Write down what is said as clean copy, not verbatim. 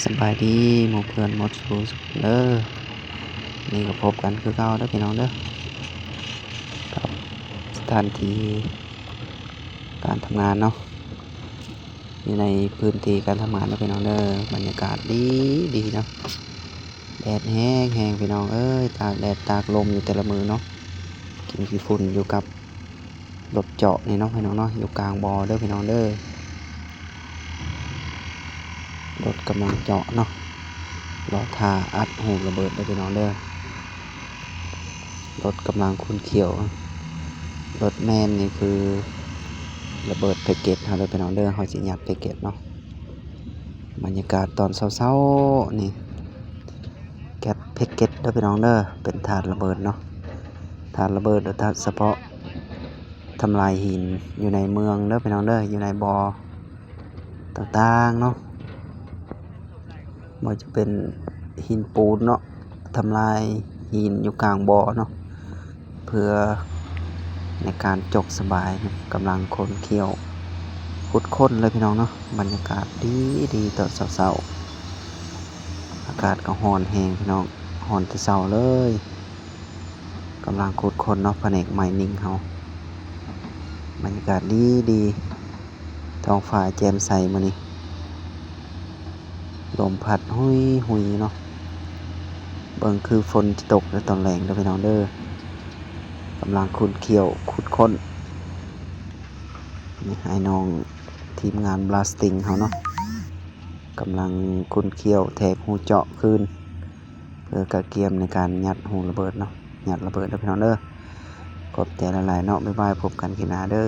สบายดีหมู่เพื่อนหมดสู่สุขเด้อนี่ก็พบกันคือเก่าเด้อพี่น้องเด้อกับสถานที่การทำงานเนาะอยู่ในพื้นที่การทำงานเด้อพี่น้องเด้อบรรยากาศดีดีเนาะแดดแห้งแห้งพี่น้องเอ้ยตากแดดตากลมอยู่แต่ละมือเนาะกินขี้ฝุ่นอยู่กับรถเจาะนี่เนาะพี่น้องเนาะอยู่กลางบ่อเด้อพี่น้องเด้อรถกำลังเจาะเนาะรอท่าอัดหูระเบิดเด้อพี่น้องเด้อรถกำลังคุ้นเขียวรถแม่นนี่คือระเบิดแพ็กเกจเฮาเด้อพี่น้องเด้อเฮาสิยัดแพ็กเกจเนาะบรรยากาศตอนเช้าๆนี่แก๊สแพ็กเกจเด้อพี่น้องเด้อเป็นถาดระเบิดเนาะถาดระเบิดหรือถาดเฉพาะทำลายหินอยู่ในเมืองเด้อพี่น้องเด้ออยู่ในบ่อต่างๆเนาะบ่จะเป็นหินปูนเนาะทำลายหินอยู่กลางบ่อเนาะเพื่อในการจกสบายกำลังคนเคี่ยวขุดค้นเลยพี่น้องเนาะบรรยากาศดีดีตอนเช้าๆอากาศก็ร้อนแฮงพี่น้องร้อนแต่เช้าเลยกำลังขุดค้นเนาะแผนกไมนิ่งเฮาบรรยากาศดีดีท้องฟ้าแจ่มใสมื้อนี้ลมพัดหุยหุยเนาะเบิ่งคือฝนจะตกในตอนแลงเด้อพี่น้องเด้อกำลังขุดเคี่ยวขุดค้นนี่ให้น้องทีมงานบลาสติงเขาเนาะกำลังขุดเคี่ยวแทกหูเจาะคืนเพื่อกระเกียมในการยัดหูระเบิดเนาะยัดระเบิดเด้อพี่น้องเด้อขอบใจหลายๆเนาะบ๊ายบายพบกันคลิปหน้าเด้อ